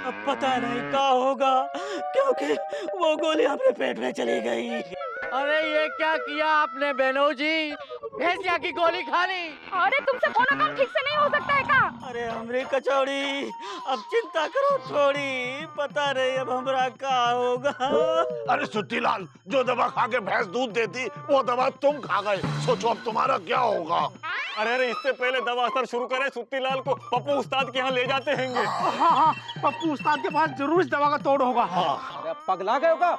अब पता नहीं क्या होगा, क्योंकि वो गोली अपने पेट में चली गई। अरे ये क्या किया आपने बेनो जी? भैंसिया की गोली खा ली। अरे तुमसे कोनो काम ठीक से नहीं हो सकता है का? अरे हमरी कचौड़ी, अब चिंता करो थोड़ी, पता नहीं अब हमरा क्या होगा। अरे सुत्तीलाल, जो दवा खा के भैंस दूध देती वो दवा तुम खा गए, सोचो अब तुम्हारा क्या होगा। अरे इससे पहले दवा असर शुरू करें, सुत्तीलाल को पप्पू उस्ताद के यहाँ ले जाते हैंगे। हाँ, पप्पू उस्ताद के पास जरूर इस दवा का तोड़ होगा। अरे पगला गए होगा?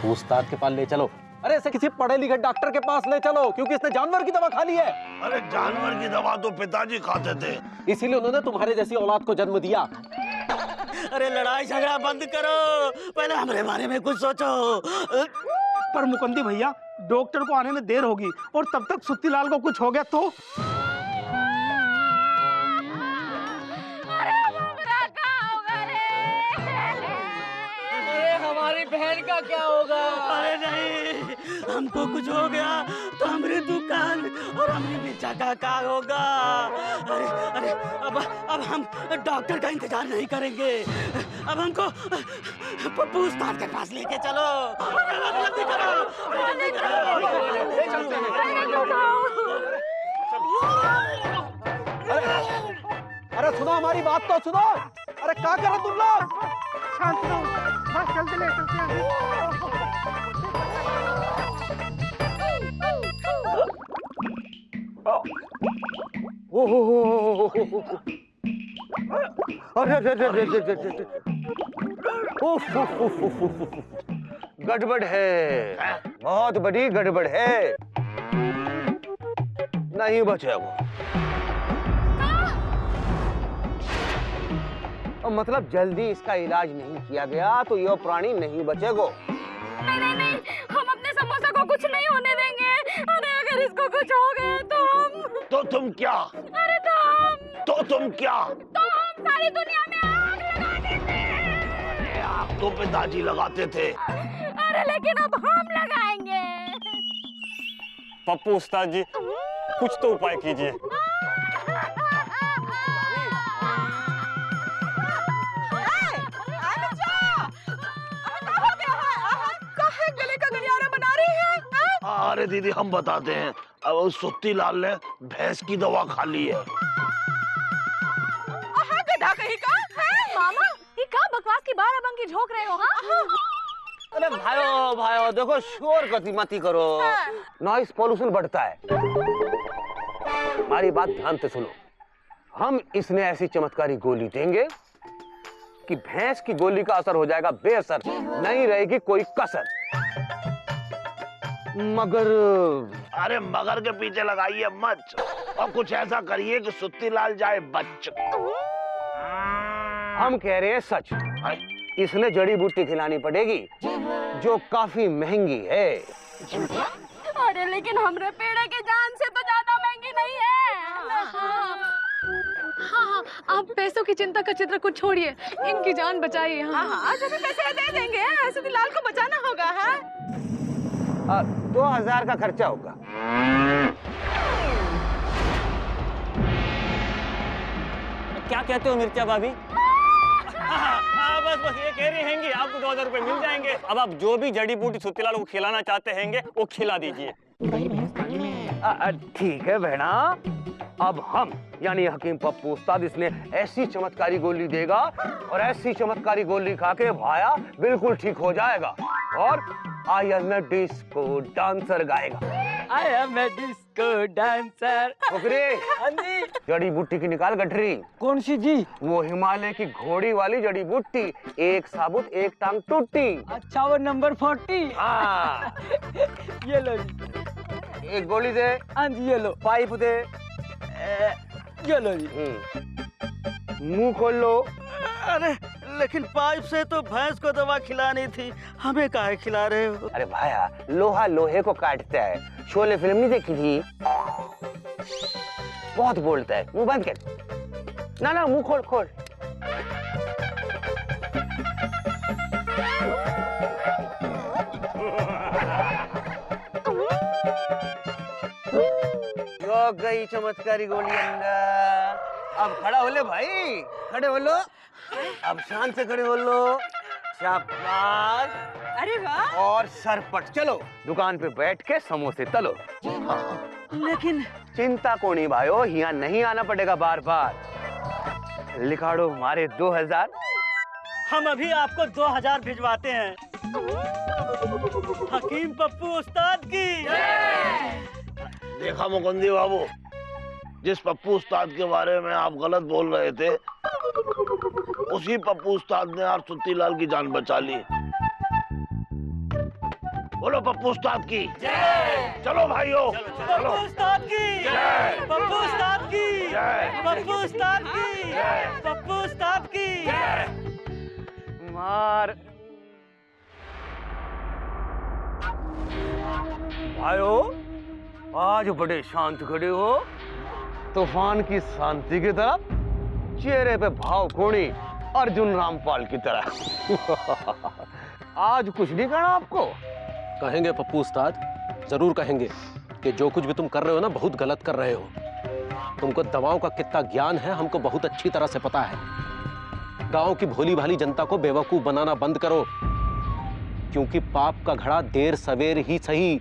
उस्ताद के पास ले चलो। अरे इसे किसी पढ़े लिखे डॉक्टर के पास ले चलो, क्योंकि इसने जानवर की दवा खा ली है। अरे जानवर की दवा तो पिताजी खाते थे, इसीलिए उन्होंने तुम्हारे जैसी औलाद को जन्म दिया। अरे लड़ाई झगड़ा बंद करो, पहले हमारे बारे में कुछ सोचो। पर मुकंदी भैया, डॉक्टर को आने में देर होगी और तब तक सुत्तीलाल को कुछ हो गया तो? हमारी बहन का क्या होगा? अरे नहीं, हमको कुछ हो गया तो हमारी दुकान और हमारी मिर्चा का क्या होगा? अरे अरे अब हम डॉक्टर का इंतजार नहीं करेंगे, अब हमको पप्पू उस्ताद के पास लेके चलो। जल्दी करो, जल्दी अरे सुनो, हमारी बात तो सुनो। अरे क्या कर रहे तुम लोग? शांत रहो, बस चलते हैं। गड़बड़ है, बहुत बड़ी गड़बड़ है, नहीं बचे वो। मतलब जल्दी इसका इलाज नहीं किया गया तो यह प्राणी नहीं बचेगा। नहीं, हम अपने समोसा को कुछ नहीं होने देंगे। अरे अगर इसको कुछ हो गया तो हम। तो तुम क्या? अरे तुम क्या? तो हम सारी दुनिया में आग लगा देते। अरे आग तो पिताजी लगाते थे। अरे लेकिन अब हम लगाएंगे। पप्पू उस्ताद जी, कुछ तो उपाय कीजिए। अरे दीदी हम बताते हैं, अब सुत्तीलाल ने भैंस की दवा खा ली है। गधा कहीं का है? मामा, ये क्या बकवास की बाराबंकी झोंक रहे हो? हाँ? अरे भाइयों देखो, शोर गति मती करो, नॉइस पोल्यूशन बढ़ता है। हमारी बात ध्यान से सुनो, हम इसने ऐसी चमत्कारी गोली देंगे कि भैंस की गोली का असर हो जाएगा बेअसर, नहीं रहेगी कोई कसर। मगर अरे मगर के पीछे लगाइए मच और कुछ ऐसा करिए कि सुत्तीलाल जाए बच। हम कह रहे हैं सच, इसने जड़ी बूटी खिलानी पड़ेगी जो काफी महंगी है। अरे लेकिन हमरे पेड़े के जान से तो ज्यादा महंगी नहीं है। हाँ, आप पैसों की चिंता का चित्र को छोड़िए, इनकी जान बचाइए। हाँ, आज हमें पैसे दे देंगे, सुत्तीलाल को बचाना होगा। है 2000 का खर्चा होगा। क्या कहते हो मिर्चा भाभी? बस ये कह रही हैंगी, आपको 2000 रुपए मिल जाएंगे। अब आप जो भी जड़ी बूटी सुत्तीलाल को खिलाना चाहते हैंगे वो खिला दीजिए। ठीक है बहना, अब हम यानी हकीम पप्पू उस्ताद इसने ऐसी चमत्कारी गोली देगा और ऐसी चमत्कारी गोली खा के भाया बिल्कुल ठीक हो जाएगा और I am a disco dancer गाएगा। I am a disco dancer. हाँ जी। जड़ी बूटी की निकाल गठरी। कौन सी जी? वो हिमालय की घोड़ी वाली जड़ी बूटी, एक साबुत एक टांग टूटी। अच्छा, वो नंबर 40। हाँ। ये लो जी। एक गोली दे। हाँ जी, ये लो। पाइप दे। ये लो जी। मुंह खोल लो। अरे लेकिन पाइप से तो भैंस को दवा खिलानी थी, हमें काहे खिला रहे हो? अरे भाया, लोहा लोहे को काटता है। शोले फिल्म नहीं देखी थी? बहुत बोलता है, मुंह बंद कर। ना मुंह खोल खोल। गई चमत्कारी गोली अंदर। अब खड़ा हो ले भाई, खड़े हो लो। अब शान से खड़े हो लो। शाबाश। अरे वाह। और सरपट चलो दुकान पे बैठ के समोसे तलो। लेकिन चिंता को नहीं भाइयों, यहाँ नहीं आना पड़ेगा बार बार। लिखाड़ो हमारे 2000। हम अभी आपको 2000 भिजवाते हैं। हकीम पप्पू उस्ताद की। देखा मुकुंदी बाबू, जिस पप्पू उस्ताद के बारे में आप गलत बोल रहे थे, उसी पप्पू उस्ताद ने आज सुत्तीलाल की जान बचा ली। बोलो पप्पू उस्ताद की जय। चलो भाइयों, चलो। पप्पू उस्ताद की जय। पप्पू उस्ताद की जय। पप्पू उस्ताद की जय। पप्पू उस्ताद की जय। मार भाइयों, आज बड़े शांत खड़े हो, तूफान की शांति की तरफ, चेहरे पे भाव कोणी अर्जुन रामपाल की तरह। आज कुछ नहीं कहना आपको? कहेंगे पप्पू उस्ताद, जरूर कहेंगे कि जो कुछ भी तुम कर रहे हो ना, बहुत गलत कर रहे हो। तुमको दवाओं का कितना ज्ञान है हमको बहुत अच्छी तरह से पता है। गांव की भोली भाली जनता को बेवकूफ बनाना बंद करो, क्योंकि पाप का घड़ा देर सवेर ही सही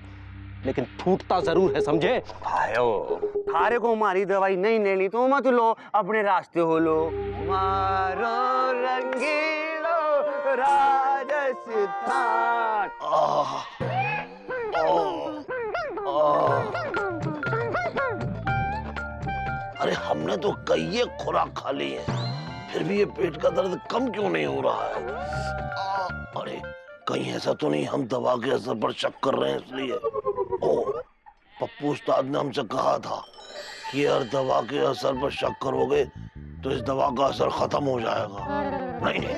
लेकिन फूटता जरूर है, समझे? भाइयों, थारे को हमारी दवाई नहीं लेनी तो मत लो, अपने रास्ते हो लो। मारो रंगीलो राजस्थान। अरे हमने तो कई एक खुराक खा ली है, फिर भी ये पेट का दर्द कम क्यों नहीं हो रहा है? अरे कहीं ऐसा तो नहीं हम दवा के असर पर शक कर रहे हैं इसलिए? ओ, पप्पू उस्ताद ने हमसे कहा था कि अगर दवा के असर पर शक करोगे तो इस दवा का असर खत्म हो जाएगा। नहीं नहीं,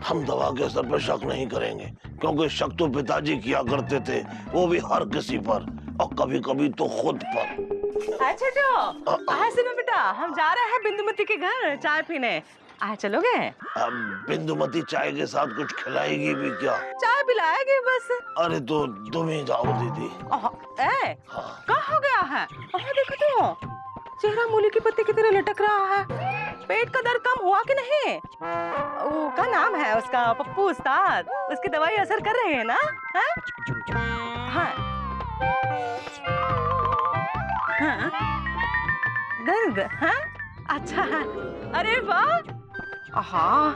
हम दवा के असर पर शक नहीं करेंगे, क्योंकि शक तो पिताजी किया करते थे, वो भी हर किसी पर, और कभी कभी तो खुद पर। छोटू, सुनो बेटा, हम जा रहे हैं बिंदुमती के घर चाय पीने। चलोगे? अब बिंदुमती चाय के साथ कुछ खिलाएगी भी क्या? चाय पिलाएगी बस। अरे तो तुम ही जाओ दीदी। क्या हो गया है? देखो तो, चेहरा मूली की पत्ती की तरह लटक रहा है। पेट का दर्द कम हुआ कि नहीं? वो क्या नाम है उसका? पप्पू उस्ताद। उसकी दवाई असर कर रही है ना? हाँ। हाँ? दर्द? हाँ? अच्छा है। अरे वाह, हाँ,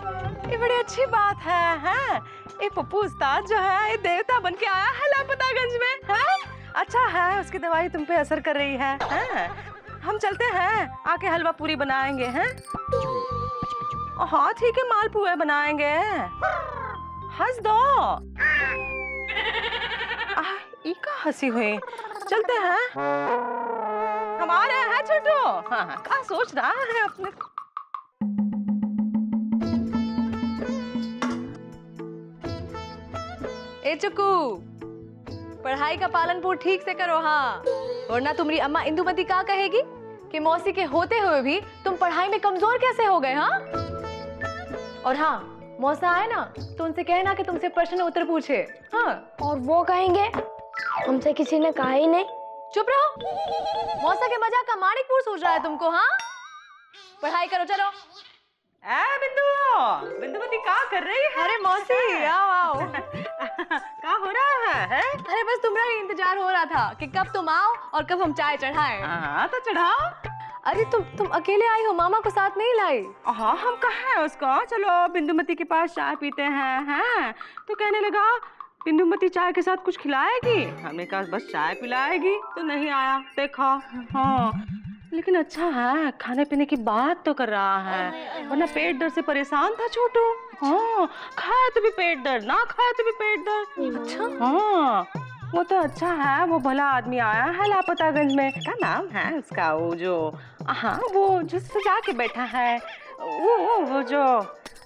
ये बड़ी अच्छी बात है। हाँ? ये पप्पू उस्ताद जो है, ये देवता बन के आया है लापतागंज में। हाँ? अच्छा है, उसकी दवाई तुम पे असर कर रही है। हाँ? हम चलते हैं, आके हलवा पूरी बनाएंगे। हैं? हाँ ठीक है, मालपुए बनाएंगे। हंस दो। इका हंसी हुई। चलते हैं। हम आ रहे हैं छोटू। हाँ, क्या सोच रहा है अपने? ए चुकू, पढ़ाई का पालन पूर्ण ठीक से करो। हाँ, वरना तुम्हारी अम्मा इंदुमती क्या कहेगी कि मौसी के होते हुए भी तुम पढ़ाई में कमजोर कैसे हो गए? हाँ, और हाँ, मौसा आए ना तो उनसे कहना कि तुमसे प्रश्न उत्तर पूछे। हाँ, और वो कहेंगे हमसे किसी ने कहा ही नहीं। चुप रहो। मौसा के मजाक का माणिकपुर सूझ रहा है तुमको? हाँ, पढ़ाई करो, चलो। बिंदुमती क्या कर रही है? अरे मौसी, आओ आओ। क्या हो रहा है? अरे बस तुम्हारा ही इंतजार हो रहा था कि कब तुम आओ और कब हम चाय चढ़ाएं। हाँ तो चढ़ाओ। अरे तुम अकेले आई हो, मामा को साथ नहीं लाई? हाँ, हम कहा है उसको चलो बिंदुमती के पास चाय पीते हैं। हैं? तो कहने लगा बिंदुमती चाय के साथ कुछ खिलाएगी। हमने कहा बस चाय पिलाएगी, तो नहीं आया। देखा? हाँ, लेकिन अच्छा है, खाने पीने की बात तो कर रहा है, वरना पेट दर्द से परेशान था छोटू। हाँ, खाए तो भी पेट दर्द, ना खाए तो भी पेट दर्द। अच्छा। हाँ, वो तो अच्छा है, वो भला आदमी आया है लापतागंज में। क्या नाम है उसका? वो जो, हाँ, वो जो सजा के बैठा है, वो जो,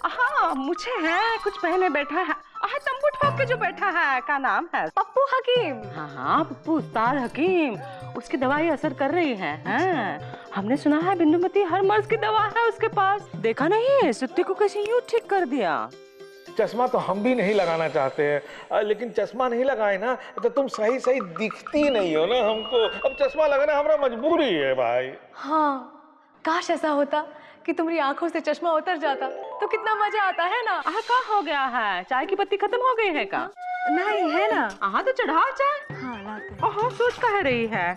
हाँ, मुझे है कुछ पहने बैठा है, तंबू ठोक के जो बैठा है, क्या नाम है? पप्पू हकीम। हाँ, पप्पू उस्ताद हकीम। उसकी दवाई असर कर रही है। हाँ? हमने सुना है बिंदुमती हर मर्ज की दवा है उसके पास। देखा नहीं सुत्ती को कैसे यूं ठीक कर दिया। चश्मा तो हम भी नहीं लगाना चाहते हैं, लेकिन चश्मा नहीं लगाए ना तो तुम सही सही दिखती नहीं हो ना हमको। अब चश्मा लगाना हमारा मजबूरी है भाई। हाँ, काश ऐसा होता कि तुम्हारी आंखों से चश्मा उतर जाता तो कितना मजा आता है ना। का हो गया है? चाय की पत्ती खत्म हो गई है का? नहीं है ना। तो चढ़ाओ चाय। हाँ लाते। ओहो, सोच कह रही है।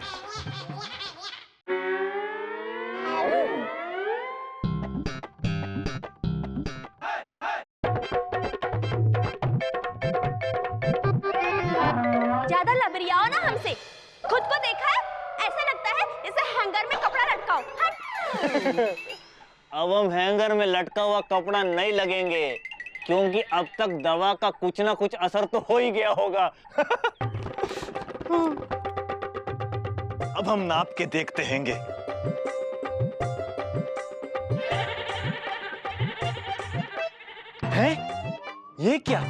ज्यादा लबरियाओ ना हमसे। खुद को देखा है? ऐसा लगता है जैसे हैंगर में कपड़ा लटकाओ। अब हम हैंगर में लटका हुआ कपड़ा नहीं लगेंगे, क्योंकि अब तक दवा का कुछ ना कुछ असर तो हो ही गया होगा। अब हम नाप के देखते हैंगे। हैं? ये क्या?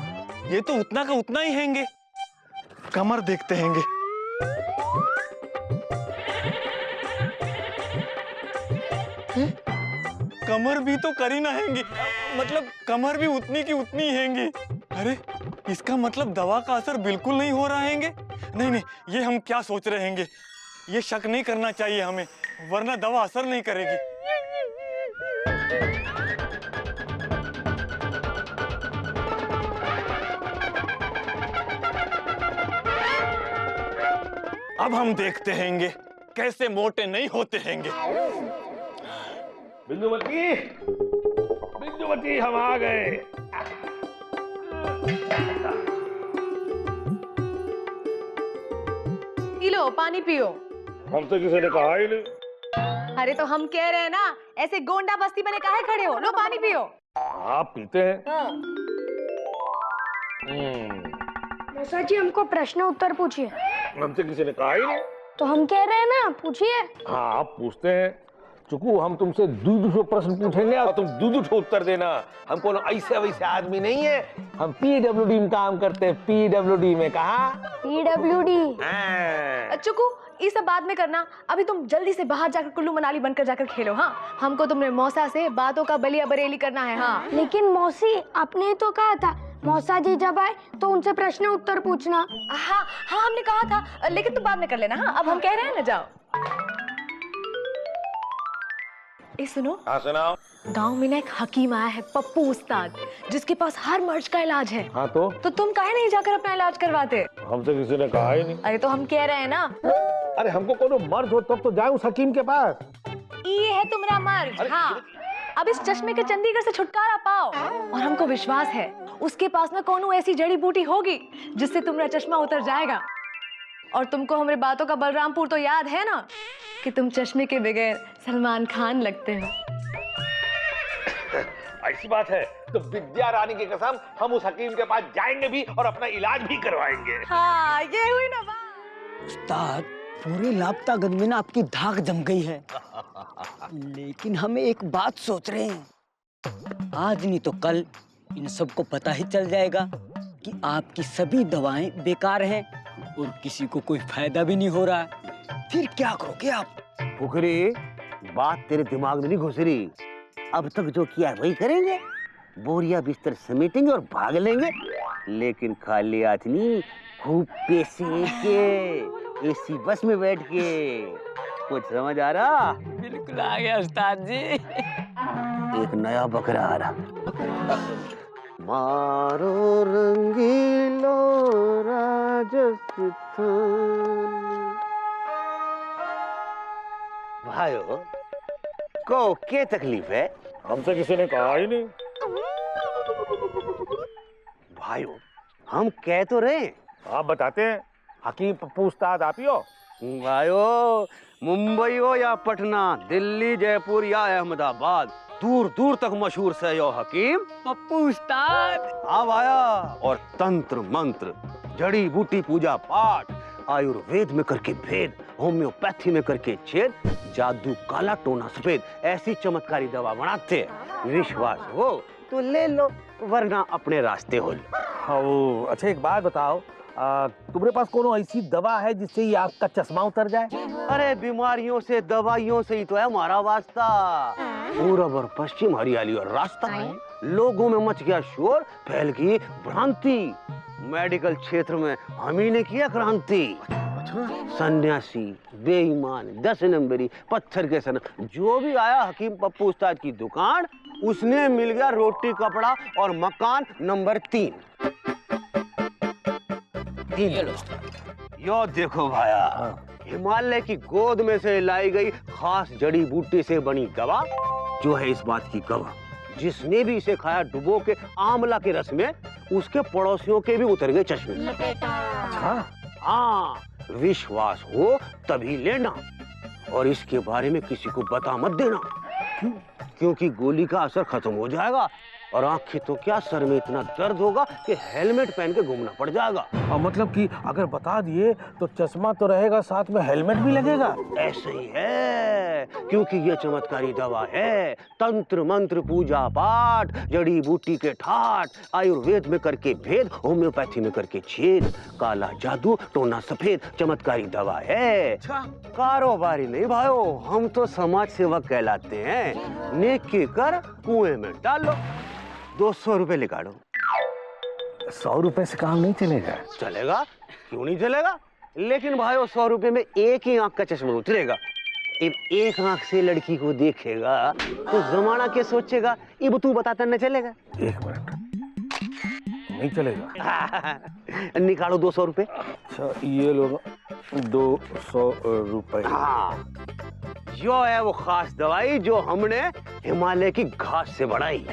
ये तो उतना का उतना ही हैंगे। कमर देखते हैंगे। कमर भी तो करी ना हैंगी, मतलब कमर भी उतनी की उतनी हैंगी। अरे इसका मतलब दवा का असर बिल्कुल नहीं हो रहा हैंगे। नहीं नहीं, ये हम क्या सोच रहे हैंगे, ये शक नहीं करना चाहिए हमें, वरना दवा असर नहीं करेगी। अब हम देखते हैंगे कैसे मोटे नहीं होते हैंगे। बिंदुमती, बिंदुमती, हम आ गए। पी लो, पानी पियो। हमसे किसी ने कहा ही नहीं। अरे तो हम कह रहे हैं ना, ऐसे गोंडा बस्ती बने काहे खड़े हो? लो पानी पियो। आप पीते हैं? हाँ। मौसा जी, हमको प्रश्न उत्तर पूछिए। हमसे किसी ने कहा ही नहीं। तो हम कह रहे हैं ना, पूछिए। हाँ, आप पूछते हैं। चुकू, हम तुमसे 200 प्रश्न पूछेंगे और तुम 200 उत्तर देना। हम कोनो ऐसे वैसे आदमी नहीं है, हम PWD में काम करते हैं। PWD में कहा? PWD। चुकू, ये सब बाद में करना, अभी तुम जल्दी से बाहर जाकर कुल्लू मनाली बनकर जाकर खेलो। हाँ, हमको तुमने मौसा से बातों का बलिया बरेली करना है। हाँ, लेकिन मौसी, आपने तो कहा था मौसा जी जब आए तो उनसे प्रश्न उत्तर पूछना। हाँ हाँ, हमने कहा था, लेकिन तुम बाद में कर लेना। हाँ, अब हम कह रहे हैं ना, जाओ। ए सुनो। हाँ सुनाओ। गांव में ना एक हकीम आया है, पप्पू उस्ताद, जिसके पास हर मर्ज का इलाज है। हाँ तो तुम काहे नहीं जाकर अपना इलाज करवाते? हमसे किसी ने कहा ही नहीं। अरे तो हम कह रहे हैं ना। अरे हमको कोनो मर्ज हो तब तो जाए उस हकीम के पास। ये है तुम्हारा मर्ज। हाँ, अब इस चश्मे के चंडीगढ़ से छुटकारा पाओ, और हमको विश्वास है उसके पास में कोनो ऐसी जड़ी बूटी होगी जिससे तुम्हारा चश्मा उतर जाएगा। और तुमको हमारी बातों का बलरामपुर तो याद है ना, कि तुम चश्मे के बगैर सलमान खान लगते हो। ऐसी बात है तो विद्या रानी की कसम, हम उस हकीम के पास जाएंगे भी और अपना इलाज भी करवाएंगे। हाँ, ये हुई ना बात। उस्ताद, पूरे लापता गंज में ना आपकी धाक जम गई है। लेकिन हम एक बात सोच रहे हैं, आज नहीं तो कल इन सबको पता ही चल जाएगा कि आपकी सभी दवाएं बेकार हैं और किसी को कोई फायदा भी नहीं हो रहा है। फिर क्या करोगे आप? फुकरी, बात तेरे दिमाग में नहीं घुस रही। अब तक जो किया वही करेंगे, बोरिया बिस्तर समेटेंगे और भाग लेंगे। लेकिन खाली हाथ नहीं, खूब पैसे के एसी बस में बैठ के। कुछ समझ आ रहा? बिल्कुल आ गया उस्ताद जी। एक नया बकरा आ रहा। मारो रंगीलो राजस्थान। भाइयों को क्या तकलीफ है? हमसे किसी ने कहा ही नहीं। भाइयों, हम कह तो रहे। आप बताते हैं। हकीम पप्पू उस्ताद आप ही हो? भाइयों, मुंबई हो या पटना, दिल्ली, जयपुर या अहमदाबाद, दूर दूर तक मशहूर से यो हकीम पप्पू उस्ताद। अब आया और तंत्र मंत्र, जड़ी बूटी, पूजा पाठ, आयुर्वेद में करके भेद, होम्योपैथी में करके छेद, जादू काला टोना सफेद, ऐसी चमत्कारी दवा बनाते। विश्वास हो तो ले लो, वरना अपने रास्ते हो लो। अच्छा, एक बात बताओ, तुम्हारे पास कोनो ऐसी दवा है जिससे ये आपका चश्मा उतर जाए? अरे बीमारियों से, दवाइयों से ही तो है हमारा वास्ता। पूरब और पश्चिम, हरियाली और रास्ता। लोगों में मच गया शोर, फैल गई भ्रांति। मेडिकल क्षेत्र में हम ही ने किया क्रांति। सन्यासी, बेईमान, 10 नंबरी, पत्थर के सनम, जो भी आया हकीम पप्पू उस्ताद की दुकान, उसने मिल गया रोटी कपड़ा और मकान नंबर 3। यो देखो भाया, हिमालय की गोद में से लाई गई खास जड़ी बूटी से बनी दवा, जो है इस बात की गवाह, जिसने भी इसे खाया डुबो के आंवला के रस में, उसके पड़ोसियों के भी उतर गए चश्मे। हाँ, विश्वास हो तभी लेना, और इसके बारे में किसी को बता मत देना, क्योंकि गोली का असर खत्म हो जाएगा और आंखें तो क्या, सर में इतना दर्द होगा कि हेलमेट पहन के घूमना पड़ जाएगा। और मतलब कि अगर बता दिए तो चश्मा तो रहेगा, साथ में हेलमेट भी लगेगा। ऐसे ही है, क्योंकि ये चमत्कारी दवा है, तंत्र मंत्र पूजा पाठ, जड़ी बूटी के ठाट, आयुर्वेद में करके भेद, होम्योपैथी में करके छेद, काला जादू टोना सफेद, चमत्कारी दवा है। कारोबारी नहीं भाइयों, हम तो समाज सेवक कहलाते हैं। नेकी कर कुएं में डालो, 200 रुपए निकालो। 100 रुपए से काम नहीं चलेगा। चलेगा, क्यों नहीं चलेगा, लेकिन भाइयों 100 रुपए में एक ही आंख का चश्मा उतरेगा। अब एक आंख से लड़की को देखेगा तो जमाना क्या सोचेगा, अब तू बताता न चलेगा। 1 मिनट, नहीं चलेगा। निकालो 200 रुपए। अच्छा, ये लोग 200 रुपए। हाँ, यो है वो खास दवाई जो हमने हिमालय की घास से बनाई।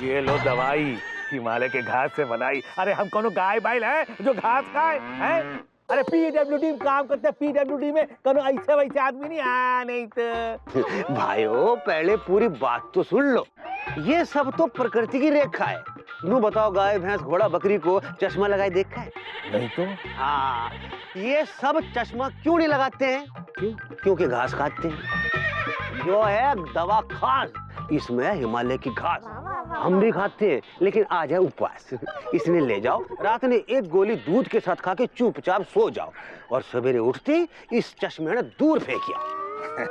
ये लो दवाई हिमालय के घास से बनाई। अरे हम कोनो गाय बैल है जो घास खाए हैं? अरे पीडब्ल्यूडी में काम करते हैं, पीडब्ल्यूडी में कोनो ऐसे वैसे आदमी नहीं आ, नहीं तो। भाइयों पहले पूरी बात तो सुन लो, ये सब तो प्रकृति की रेखा है। नू बताओ, गाय भैंस घोड़ा बकरी को चश्मा लगाए देखा है? नहीं तो। हाँ, ये सब चश्मा क्यों नहीं लगाते हैं? क्यों? क्योंकि घास खाते हैं। जो है दवा खास, इसमें हिमालय की घास, हम भी खाते हैं, लेकिन आज है उपवास। इसने ले जाओ, रात में 1 गोली दूध के साथ खा के चुपचाप सो जाओ, और सवेरे उठते इस चश्मे में दूर फेंकिया।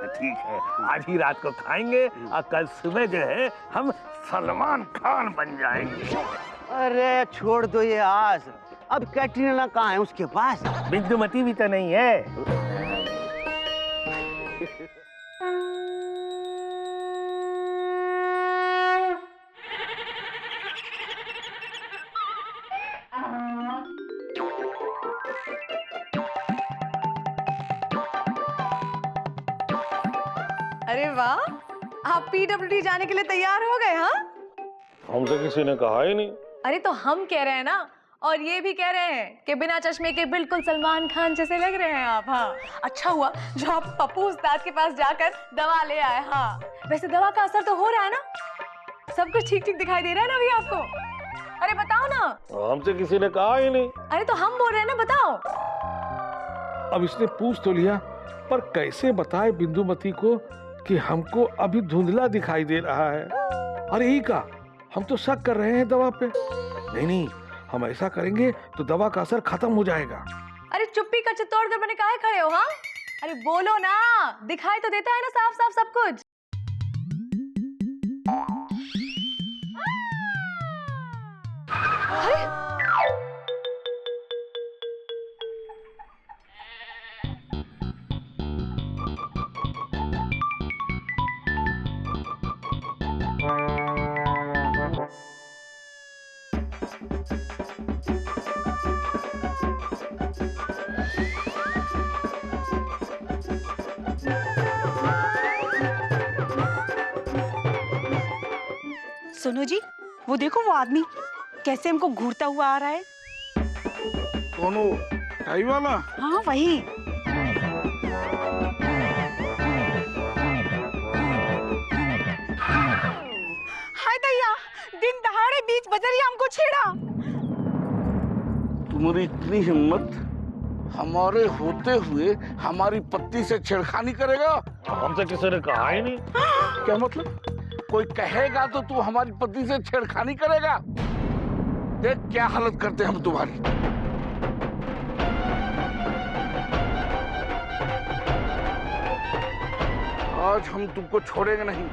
ठीक है, आज ही रात को खाएंगे और कल सुबह जो है हम सलमान खान बन जाएंगे। अरे छोड़ दो ये आस, अब कैटरीना कहाँ है उसके पास? बिंदुमती भी तो नहीं है। अरे वाह, आप पीडब्ल्यूडी जाने के लिए तैयार हो गए? हाँ, हमसे किसी ने कहा ही नहीं। अरे तो हम कह रहे हैं ना, और ये भी कह रहे हैं कि बिना चश्मे के बिल्कुल सलमान खान जैसे लग रहे हैं आप। हाँ, अच्छा हुआ जो आप पप्पू उस्ताद के पास जाकर दवा ले आए। हाँ, वैसे दवा का असर तो हो रहा है ना, सब कुछ ठीक ठीक दिखाई दे रहा है ना अभी आपको? अरे बताओ ना। हमसे किसी ने कहा ही नहीं। अरे तो हम बोल रहे हैं ना, बताओ। अब इसने पूछ तो लिया, पर कैसे बताए बिंदुमती को कि हमको अभी धुंधला दिखाई दे रहा है। अरे यही का, हम तो शक कर रहे हैं दवा पे। नहीं, हम ऐसा करेंगे तो दवा का असर खत्म हो जाएगा। अरे चुप्पी का चित्तौड़गढ़ बने काहे खड़े हो? हाँ, अरे बोलो ना, दिखाई तो देता है ना साफ साफ सब कुछ। सुनो जी, वो देखो वो आदमी कैसे हमको घूरता हुआ आ रहा है। कौन वो, टाई वाला? हाँ वही। हाय दैया, दिन दहाड़े बीच बजरिया हमको छेड़ा। तुम्हारी इतनी हिम्मत, हमारे होते हुए हमारी पत्नी से छेड़खानी करेगा? हमसे किसी ने कहा ही नहीं। क्या मतलब? कोई कहेगा तो तू हमारी पत्नी से छेड़खानी करेगा? देख क्या हालत करते हम तुम्हारी। आज हम तुमको छोड़ेंगे नहीं,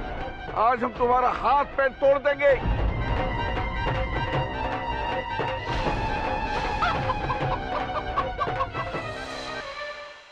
आज हम तुम्हारा हाथ पैर तोड़ देंगे।